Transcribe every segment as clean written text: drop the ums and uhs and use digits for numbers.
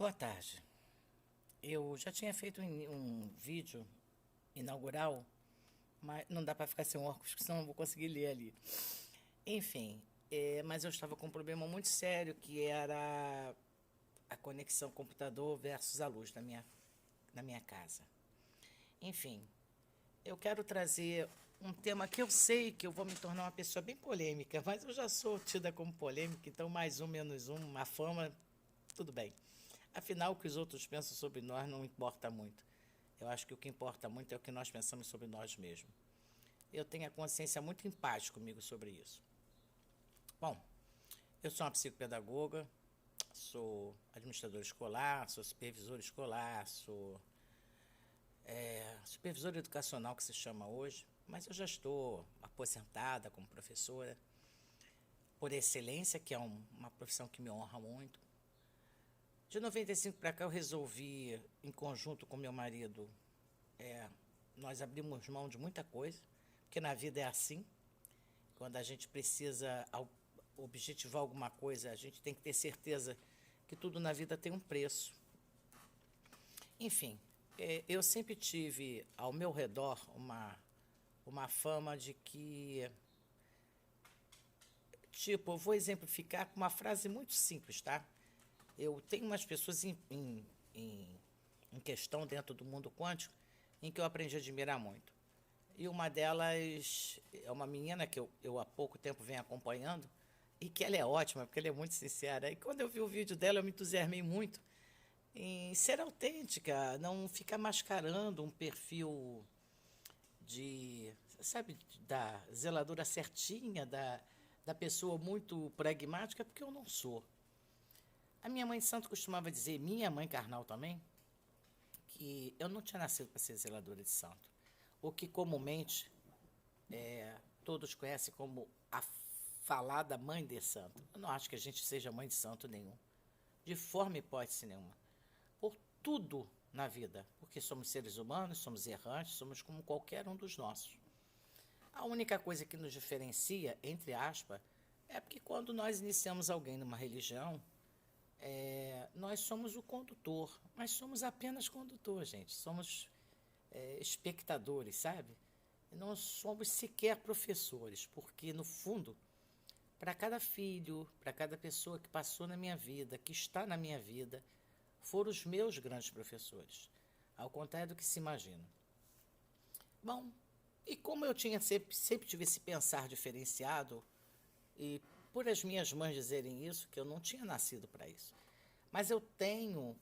Boa tarde. Eu já tinha feito um vídeo inaugural, mas não dá para ficar sem óculos, porque senão eu não vou conseguir ler ali. Enfim, mas eu estava com um problema muito sério, que era a conexão computador versus a luz na minha casa. Enfim, eu quero trazer um tema que eu sei que eu vou me tornar uma pessoa bem polêmica, mas eu já sou tida como polêmica, então mais um, menos um, uma fama, tudo bem. Afinal, o que os outros pensam sobre nós não importa muito. Eu acho que o que importa muito é o que nós pensamos sobre nós mesmos. Eu tenho a consciência muito em paz comigo sobre isso. Bom, eu sou uma psicopedagoga, sou administradora escolar, sou supervisora escolar, sou supervisora educacional, que se chama hoje, mas eu já estou aposentada como professora por excelência, que é uma profissão que me honra muito. De 95 para cá eu resolvi, em conjunto com meu marido, nós abrimos mão de muita coisa, porque na vida é assim. Quando a gente precisa objetivar alguma coisa, a gente tem que ter certeza que tudo na vida tem um preço. Enfim, eu sempre tive ao meu redor uma fama de que, tipo, eu vou exemplificar com uma frase muito simples, tá? Eu tenho umas pessoas em questão dentro do mundo quântico em que eu aprendi a admirar muito. E uma delas é uma menina que eu há pouco tempo venho acompanhando e que ela é ótima, porque ela é muito sincera. E quando eu vi o vídeo dela, eu me entusiasmei muito em ser autêntica, não ficar mascarando um perfil de, sabe, da zeladora certinha, da pessoa muito pragmática, porque eu não sou. A minha mãe santo costumava dizer, minha mãe carnal também, que eu não tinha nascido para ser zeladora de santo. O que comumente todos conhecem como a falada mãe de santo. Eu não acho que a gente seja mãe de santo nenhum, de forma e hipótese nenhuma. Por tudo na vida, porque somos seres humanos, somos errantes, somos como qualquer um dos nossos. A única coisa que nos diferencia, entre aspas, é porque quando nós iniciamos alguém numa religião, nós somos o condutor, mas somos apenas condutor, gente. Somos espectadores, sabe? Não somos sequer professores, porque no fundo, para cada filho, para cada pessoa que passou na minha vida, que está na minha vida, foram os meus grandes professores, ao contrário do que se imagina. Bom, e como eu tinha sempre tive esse pensar diferenciado, e por as minhas mães dizerem isso, que eu não tinha nascido para isso, mas eu tenho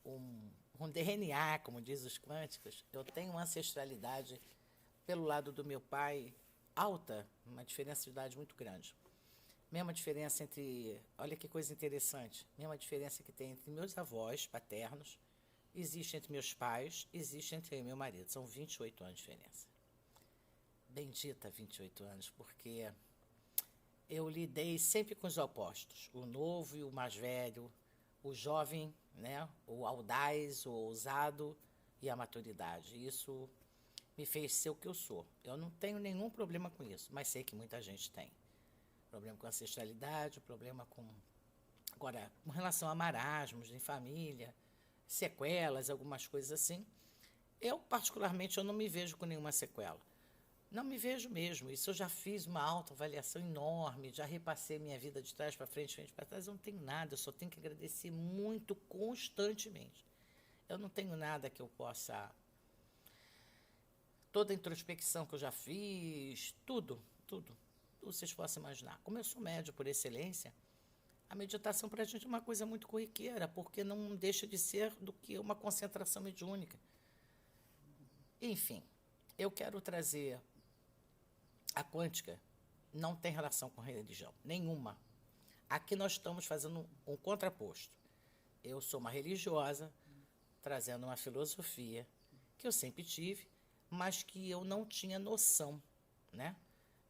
um DNA, como diz os quânticos, eu tenho uma ancestralidade pelo lado do meu pai alta, uma diferença de idade muito grande. Mesma diferença entre, olha que coisa interessante, mesma diferença que tem entre meus avós paternos, existe entre meus pais, existe entre eu e meu marido. São 28 anos de diferença. Bendita 28 anos, porque eu lidei sempre com os opostos, o novo e o mais velho, o jovem, né, o audaz, o ousado e a maturidade. Isso me fez ser o que eu sou. Eu não tenho nenhum problema com isso, mas sei que muita gente tem. Problema com ancestralidade, problema com... Agora, com relação a marasmos em família, sequelas, algumas coisas assim, eu, particularmente, eu não me vejo com nenhuma sequela. Não me vejo mesmo. Isso eu já fiz uma autoavaliação enorme, já repassei minha vida de trás para frente, frente para trás. Eu não tenho nada, eu só tenho que agradecer muito constantemente. Eu não tenho nada que eu possa... Toda a introspecção que eu já fiz, tudo vocês possam imaginar. Como eu sou médio por excelência, a meditação para a gente é uma coisa muito corriqueira, porque não deixa de ser do que uma concentração mediúnica. Enfim, eu quero trazer a quântica, não tem relação com religião, nenhuma. Aqui nós estamos fazendo um contraposto. Eu sou uma religiosa, trazendo uma filosofia que eu sempre tive, mas que eu não tinha noção, né,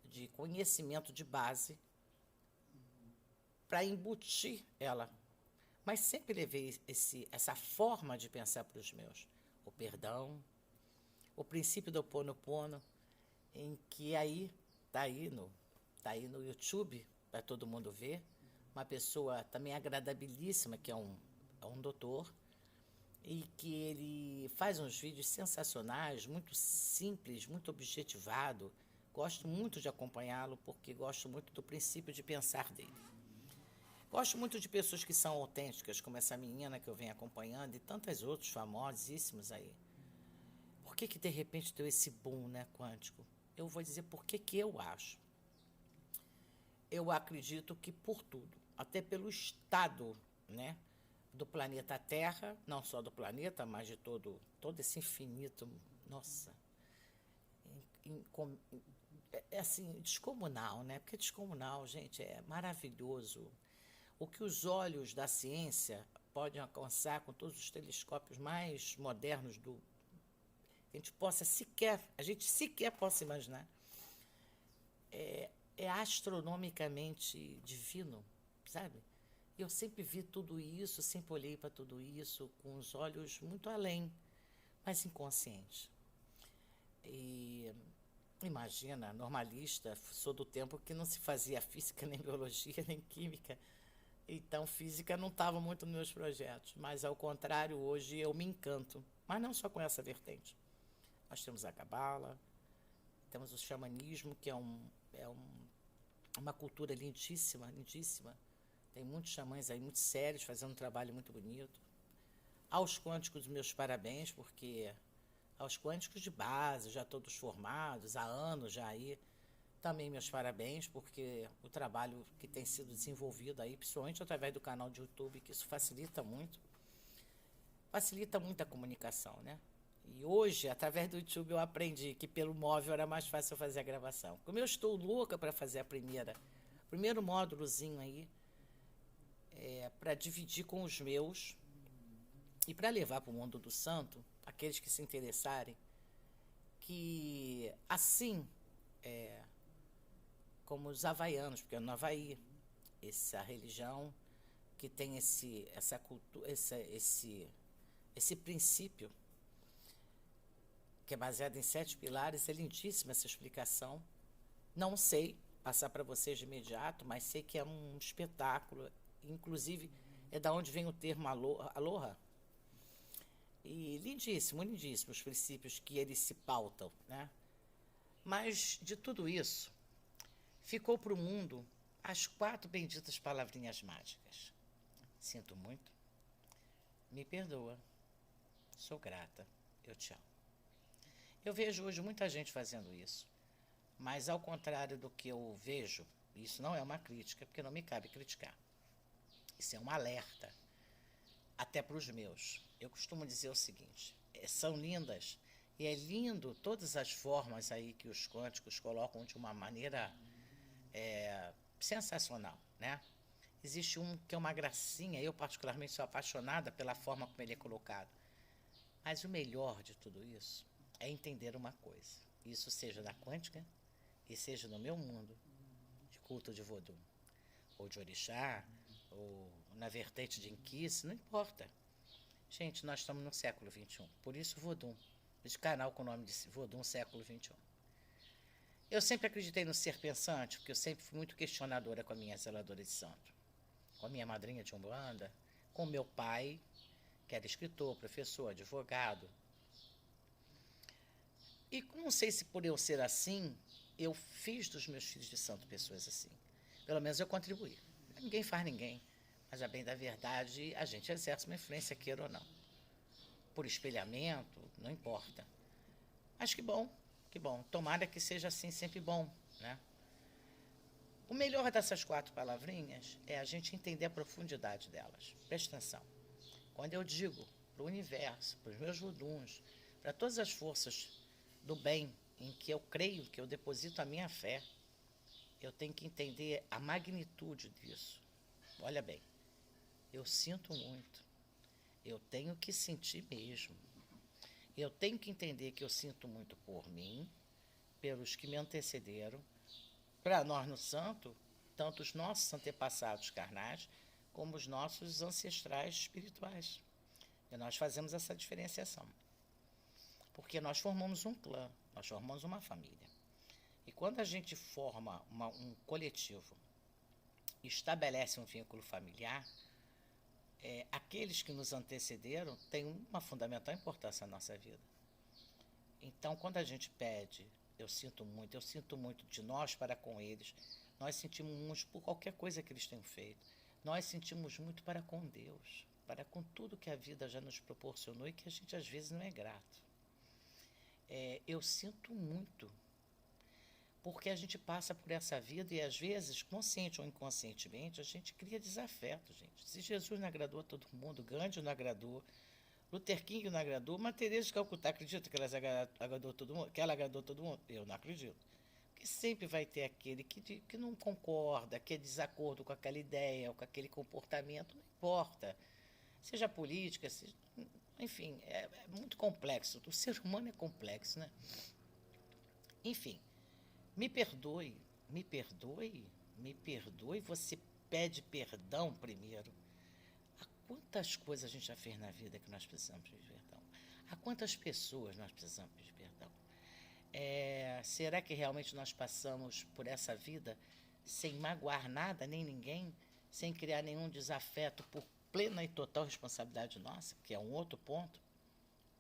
de conhecimento de base para embutir ela. Mas sempre levei essa forma de pensar para os meus. O perdão, o princípio do Ho Oponopono, em que tá aí no YouTube, para todo mundo ver, uma pessoa também agradabilíssima, que é é um doutor, e que ele faz uns vídeos sensacionais, muito simples, muito objetivado. Gosto muito de acompanhá-lo porque gosto muito do princípio de pensar dele. Gosto muito de pessoas que são autênticas, como essa menina que eu venho acompanhando e tantos outros famosíssimos aí. Por que que de repente deu esse boom, né, quântico? Eu vou dizer por que que eu acho. Eu acredito que por tudo, até pelo estado, né, do planeta Terra, não só do planeta, mas de todo esse infinito, nossa, é assim, descomunal, né? Porque descomunal, gente, é maravilhoso. O que os olhos da ciência podem alcançar com todos os telescópios mais modernos a gente sequer possa imaginar, é astronomicamente divino, sabe? Eu sempre vi tudo isso, sempre olhei para tudo isso com os olhos muito além, mas inconsciente. E imagina, normalista, sou do tempo que não se fazia física, nem biologia, nem química. Então, física não estava muito nos meus projetos. Mas, ao contrário, hoje eu me encanto. Mas não só com essa vertente. Nós temos a cabala, temos o xamanismo, que é uma cultura lindíssima, lindíssima. Tem muitos xamãs aí muito sérios, fazendo um trabalho muito bonito. Aos quânticos, meus parabéns, porque aos quânticos de base, já todos formados, há anos já aí, também meus parabéns, porque o trabalho que tem sido desenvolvido aí, principalmente através do canal de YouTube, que isso facilita muito a comunicação, né? E hoje, através do YouTube, eu aprendi que pelo móvel era mais fácil eu fazer a gravação. Como eu estou louca para fazer primeiro módulozinho aí, para dividir com os meus e para levar para o mundo do santo, aqueles que se interessarem, que assim, como os havaianos, porque é no Havaí, essa religião que tem essa cultura, esse princípio, que é baseado em 7 pilares, é lindíssima essa explicação. Não sei passar para vocês de imediato, mas sei que é um espetáculo, inclusive é da onde vem o termo aloha. E lindíssimo, lindíssimo os princípios que eles se pautam, né? Mas de tudo isso, ficou para o mundo as 4 benditas palavrinhas mágicas. Sinto muito, me perdoa, sou grata, eu te amo. Eu vejo hoje muita gente fazendo isso, mas ao contrário do que eu vejo, isso não é uma crítica, porque não me cabe criticar. Isso é um alerta, até para os meus. Eu costumo dizer o seguinte, são lindas, e é lindo todas as formas aí que os quânticos colocam de uma maneira sensacional, né? Existe um que é uma gracinha, eu particularmente sou apaixonada pela forma como ele é colocado. Mas o melhor de tudo isso é entender uma coisa. Isso seja da quântica e seja no meu mundo de culto de Vodum, ou de Orixá, ou na vertente de Inquice, não importa. Gente, nós estamos no século XXI, por isso Vodum, esse canal com o nome de Vodum século XXI. Eu sempre acreditei no ser pensante, porque eu sempre fui muito questionadora com a minha zeladora de santo, com a minha madrinha de Umbanda, com meu pai, que era escritor, professor, advogado. E não sei se por eu ser assim, eu fiz dos meus filhos de santo pessoas assim. Pelo menos eu contribuí. Ninguém faz ninguém, mas a bem da verdade, a gente exerce uma influência, queira ou não. Por espelhamento, não importa. Mas que bom, que bom. Tomara que seja assim sempre bom, né? O melhor dessas 4 palavrinhas é a gente entender a profundidade delas. Presta atenção. Quando eu digo para o universo, para os meus voduns, para todas as forças do bem em que eu creio, que eu deposito a minha fé, eu tenho que entender a magnitude disso. Olha bem, eu sinto muito, eu tenho que sentir mesmo. Eu tenho que entender que eu sinto muito por mim, pelos que me antecederam, para nós no santo, tanto os nossos antepassados carnais, como os nossos ancestrais espirituais. E nós fazemos essa diferenciação. Porque nós formamos um clã, nós formamos uma família. E quando a gente forma um coletivo, estabelece um vínculo familiar, aqueles que nos antecederam têm uma fundamental importância na nossa vida. Então, quando a gente pede, eu sinto muito de nós para com eles, nós sentimos muito por qualquer coisa que eles tenham feito. Nós sentimos muito para com Deus, para com tudo que a vida já nos proporcionou e que a gente às vezes não é grato. Eu sinto muito, porque a gente passa por essa vida e às vezes, consciente ou inconscientemente, a gente cria desafeto, gente. Se Jesus não agradou a todo mundo, Gandhi não agradou, Luther King não agradou, mas Teresa de Calcutá, acredita que ela agradou todo mundo? Que ela agradou todo mundo? Eu não acredito. Porque sempre vai ter aquele que não concorda, que é desacordo com aquela ideia ou com aquele comportamento, não importa. Seja política, seja, enfim, é muito complexo. O ser humano é complexo, né? Enfim, me perdoe, você pede perdão primeiro. Há quantas coisas a gente já fez na vida que nós precisamos pedir perdão? Há quantas pessoas nós precisamos pedir perdão? Será que realmente nós passamos por essa vida sem magoar nada, nem ninguém, sem criar nenhum desafeto por plena e total responsabilidade nossa, que é um outro ponto?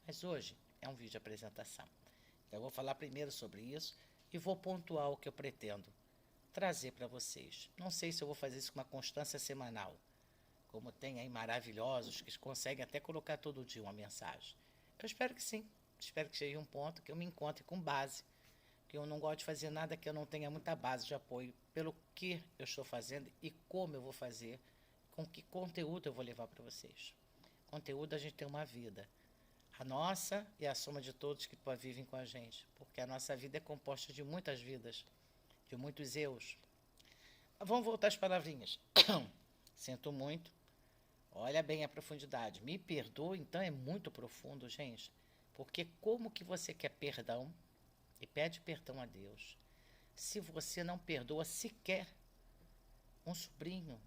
Mas hoje é um vídeo de apresentação. Então eu vou falar primeiro sobre isso e vou pontuar o que eu pretendo trazer para vocês. Não sei se eu vou fazer isso com uma constância semanal, como tem aí maravilhosos que conseguem até colocar todo dia uma mensagem. Eu espero que sim. Espero que chegue um ponto que eu me encontre com base, que eu não gosto de fazer nada que eu não tenha muita base de apoio pelo que eu estou fazendo e como eu vou fazer, com que conteúdo eu vou levar para vocês. Conteúdo, a gente tem uma vida, a nossa e a soma de todos que vivem com a gente, porque a nossa vida é composta de muitas vidas, de muitos eus. Vamos voltar às palavrinhas. Sinto muito. Olha bem a profundidade. Me perdoa, então é muito profundo, gente. Porque como que você quer perdão e pede perdão a Deus se você não perdoa sequer um sobrinho,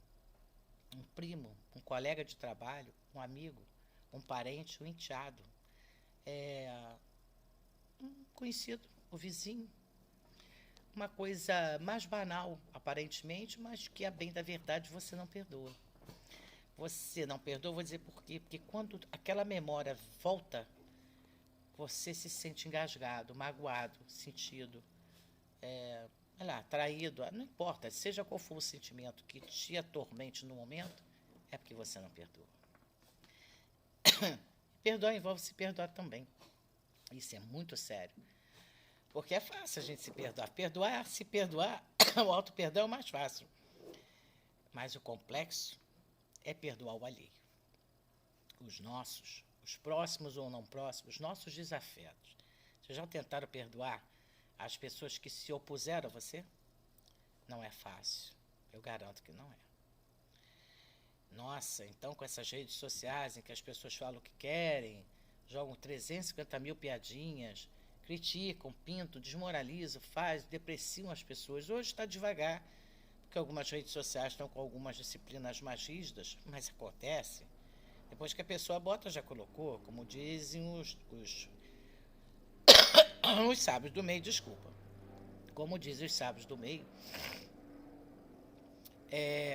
um primo, um colega de trabalho, um amigo, um parente, um enteado, um conhecido, um vizinho? Uma coisa mais banal, aparentemente, mas que a bem da verdade você não perdoa. Você não perdoa, vou dizer por quê. Porque quando aquela memória volta, você se sente engasgado, magoado, sentido, traído, não importa, seja qual for o sentimento que te atormente no momento, é porque você não perdoa. Perdoar envolve se perdoar também. Isso é muito sério. Porque é fácil a gente se perdoar. Se perdoar, o auto-perdão é o mais fácil. Mas o complexo é perdoar o alheio. Os nossos, os próximos ou não próximos, os nossos desafetos. Vocês já tentaram perdoar as pessoas que se opuseram a você? Não é fácil. Eu garanto que não é. Nossa, então com essas redes sociais em que as pessoas falam o que querem, jogam 350 mil piadinhas, criticam, pintam, desmoralizam, depreciam as pessoas. Hoje está devagar, porque algumas redes sociais estão com algumas disciplinas mais rígidas, mas acontece. Depois que a pessoa bota, já colocou, como dizem os sábios do meio, desculpa. Como dizem os sábios do meio,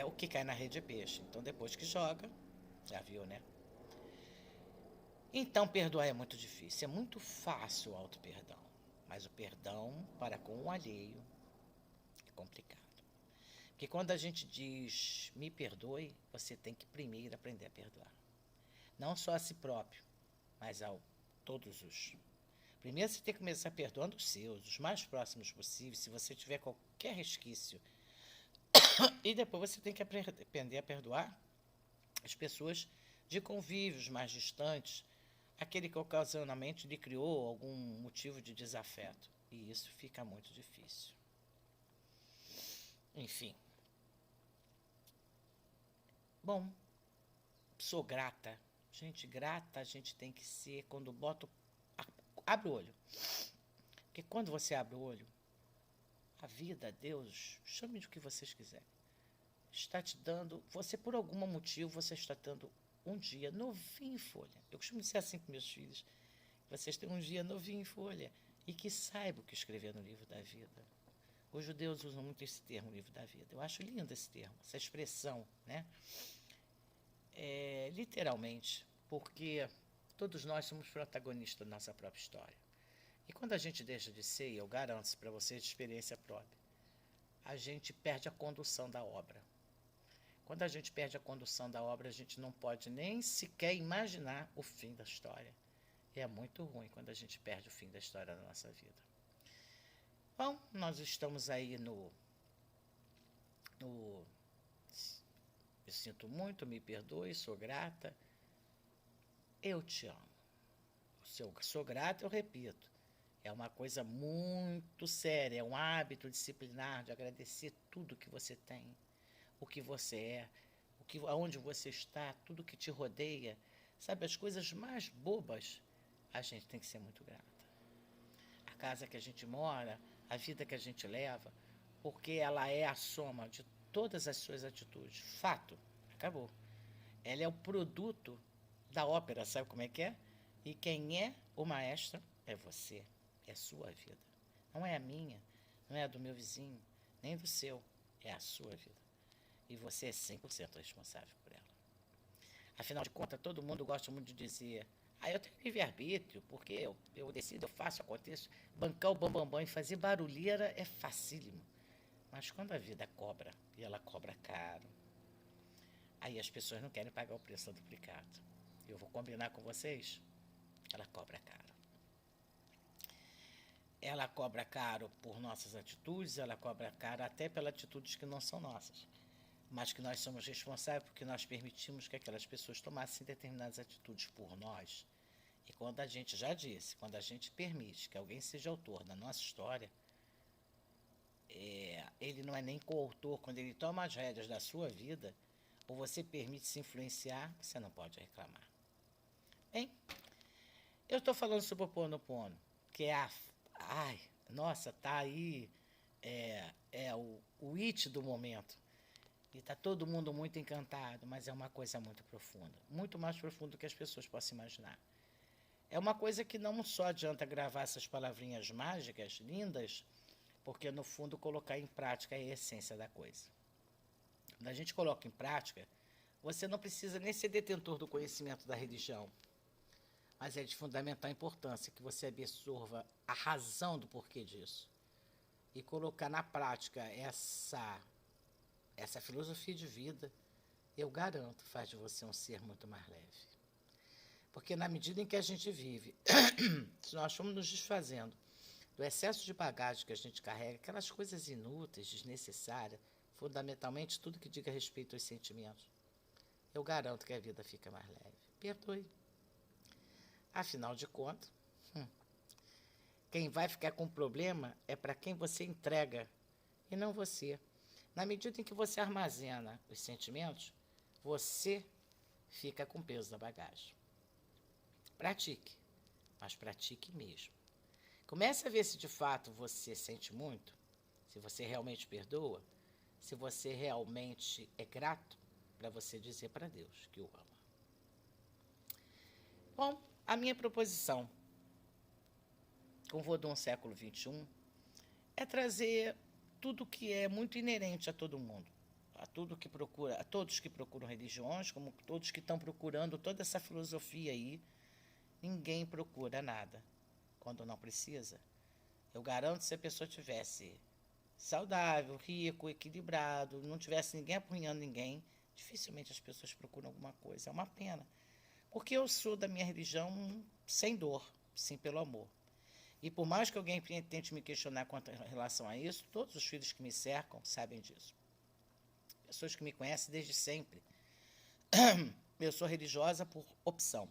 o que cai na rede é peixe. Então, depois que joga, já viu, né? Então, perdoar é muito difícil. É muito fácil o auto-perdão. Mas o perdão para com o alheio é complicado. Porque quando a gente diz, me perdoe, você tem que primeiro aprender a perdoar. Não só a si próprio, mas a todos os. Primeiro você tem que começar perdoando os seus, os mais próximos possíveis, se você tiver qualquer resquício. E depois você tem que aprender a perdoar as pessoas de convívios mais distantes, aquele que ocasionalmente lhe criou algum motivo de desafeto. E isso fica muito difícil. Enfim. Bom, sou grata. Gente, grata a gente tem que ser quando abre o olho. Porque quando você abre o olho, a vida, Deus, chame de o que vocês quiserem, está te dando, você por algum motivo, você está dando um dia novinho em folha. Eu costumo dizer assim com meus filhos, vocês têm um dia novinho em folha e que saibam o que escrever no livro da vida. Os judeus usam muito esse termo, livro da vida. Eu acho lindo esse termo, essa expressão, né? literalmente, porque todos nós somos protagonistas da nossa própria história. E quando a gente deixa de ser, e eu garanto para vocês de experiência própria, a gente perde a condução da obra. Quando a gente perde a condução da obra, a gente não pode nem sequer imaginar o fim da história. E é muito ruim quando a gente perde o fim da história da nossa vida. Bom, nós estamos aí no eu sinto muito, me perdoe, sou grata. Eu te amo. Sou grata, eu repito. É uma coisa muito séria, é um hábito disciplinar de agradecer tudo que você tem, o que você é, aonde você está, tudo que te rodeia. Sabe, as coisas mais bobas, a gente tem que ser muito grata. A casa que a gente mora, a vida que a gente leva, porque ela é a soma de todas as suas atitudes. Fato, acabou. Ela é o produto da ópera, sabe como é que é? E quem é o maestro é você, é a sua vida. Não é a minha, não é a do meu vizinho, nem do seu, é a sua vida. E você é 100% responsável por ela. Afinal de contas, todo mundo gosta muito de dizer: eu tenho livre-arbítrio, porque eu decido, eu faço, aconteço. Bancar o bambambam e fazer barulheira é facílimo. Mas quando a vida cobra, e ela cobra caro, aí as pessoas não querem pagar o preço duplicado. Eu vou combinar com vocês, ela cobra caro. Ela cobra caro por nossas atitudes, ela cobra caro até pelas atitudes que não são nossas, mas que nós somos responsáveis porque nós permitimos que aquelas pessoas tomassem determinadas atitudes por nós. E quando a gente, já disse, quando a gente permite que alguém seja autor da nossa história, ele não é nem coautor. Quando ele toma as rédeas da sua vida, ou você permite se influenciar, você não pode reclamar. Bem, eu estou falando sobre o Ho'oponopono, que é nossa, tá aí, o it do momento. E está todo mundo muito encantado, mas é uma coisa muito profunda. Muito mais profunda do que as pessoas possam imaginar. É uma coisa que não só adianta gravar essas palavrinhas mágicas, lindas, porque, no fundo, colocar em prática é a essência da coisa. Quando a gente coloca em prática, você não precisa nem ser detentor do conhecimento da religião, mas é de fundamental importância que você absorva a razão do porquê disso e colocar na prática essa filosofia de vida, eu garanto, faz de você um ser muito mais leve. Porque na medida em que a gente vive, se nós formos nos desfazendo do excesso de bagagem que a gente carrega, aquelas coisas inúteis, desnecessárias, fundamentalmente tudo que diga respeito aos sentimentos, eu garanto que a vida fica mais leve. Perdoe. Afinal de contas, quem vai ficar com problema é para quem você entrega e não você. Na medida em que você armazena os sentimentos, você fica com o peso da bagagem. Pratique, mas pratique mesmo. Comece a ver se de fato você sente muito, se você realmente perdoa, se você realmente é grato para você dizer para Deus que o ama. Bom, a minha proposição com o Vodun século XXI é trazer tudo que é muito inerente a todo mundo, a todos que procuram religiões, como todos que estão procurando toda essa filosofia aí. Ninguém procura nada quando não precisa. Eu garanto que se a pessoa tivesse saudável, rico, equilibrado, não tivesse ninguém apunhando ninguém, dificilmente as pessoas procuram alguma coisa. É uma pena. Porque eu sou da minha religião sem dor, sim pelo amor. E por mais que alguém tente me questionar quanto em relação a isso, todos os filhos que me cercam sabem disso. Pessoas que me conhecem desde sempre. Eu sou religiosa por opção,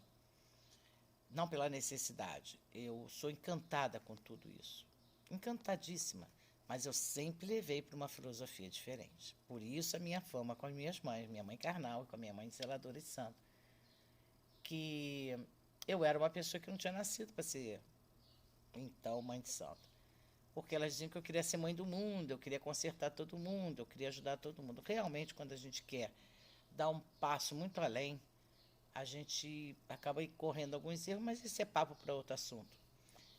não pela necessidade. Eu sou encantada com tudo isso. Encantadíssima. Mas eu sempre levei para uma filosofia diferente. Por isso a minha fama com as minhas mães, minha mãe carnal e com a minha mãe zeladora de santo, que eu era uma pessoa que não tinha nascido para ser, então, mãe de santo. Porque elas diziam que eu queria ser mãe do mundo, eu queria consertar todo mundo, eu queria ajudar todo mundo. Realmente, quando a gente quer dar um passo muito além, a gente acaba correndo alguns erros, mas isso é papo para outro assunto.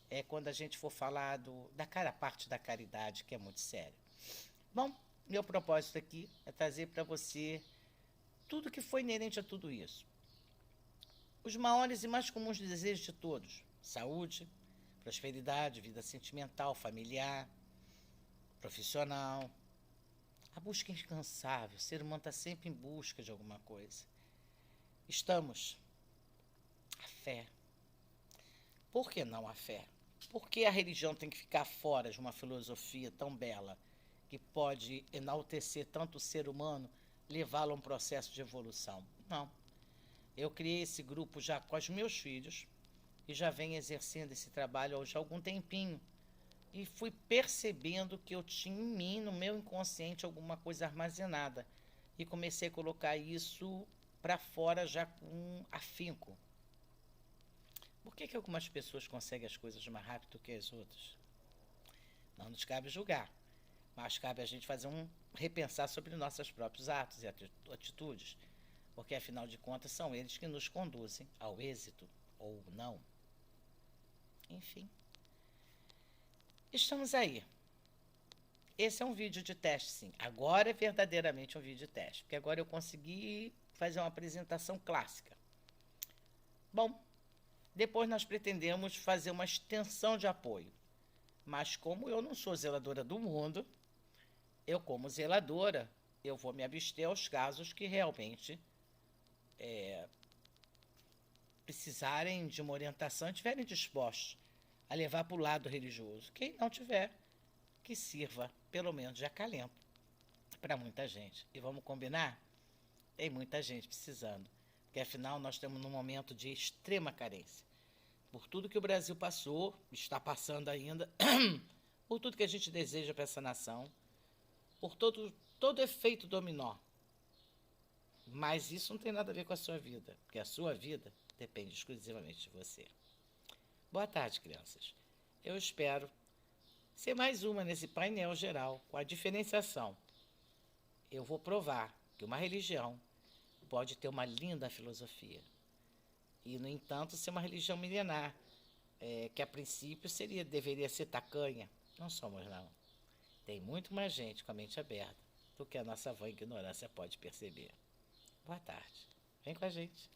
É quando a gente for falar da parte da caridade, que é muito sério. Bom, meu propósito aqui é trazer para você tudo que foi inerente a tudo isso. os maiores e mais comuns desejos de todos: saúde, prosperidade, vida sentimental, familiar, profissional. A busca incansável, o ser humano está sempre em busca de alguma coisa. Estamos. A fé. Por que não a fé? Por que a religião tem que ficar fora de uma filosofia tão bela, que pode enaltecer tanto o ser humano, levá-lo a um processo de evolução? Não. Eu criei esse grupo já com os meus filhos e já venho exercendo esse trabalho há algum tempinho. E fui percebendo que eu tinha em mim, no meu inconsciente, alguma coisa armazenada. E comecei a colocar isso para fora já com afinco. Por que algumas pessoas conseguem as coisas mais rápido que as outras? Não nos cabe julgar, mas cabe a gente fazer repensar sobre nossos próprios atos e atitudes, porque afinal de contas são eles que nos conduzem ao êxito ou não. Enfim, estamos aí. Esse é um vídeo de teste, sim. Agora é verdadeiramente um vídeo de teste, porque agora eu consegui fazer uma apresentação clássica. Bom, depois nós pretendemos fazer uma extensão de apoio. Mas como eu não sou zeladora do mundo, eu como zeladora, eu vou me abster aos casos que realmente precisarem de uma orientação e estiverem dispostos a levar para o lado religioso. Quem não tiver, que sirva pelo menos de acalento para muita gente. E vamos combinar? Tem muita gente precisando, porque afinal nós estamos num momento de extrema carência. Por tudo que o Brasil passou, está passando ainda, por tudo que a gente deseja para essa nação, por todo efeito dominó. Mas isso não tem nada a ver com a sua vida, porque a sua vida depende exclusivamente de você. Boa tarde, crianças. Eu espero ser mais uma nesse painel geral, com a diferenciação. Eu vou provar que uma religião pode ter uma linda filosofia. E, no entanto, ser uma religião milenar, que a princípio deveria ser tacanha. Não somos, não. Tem muito mais gente com a mente aberta do que a nossa vã ignorância pode perceber. Boa tarde. Vem com a gente.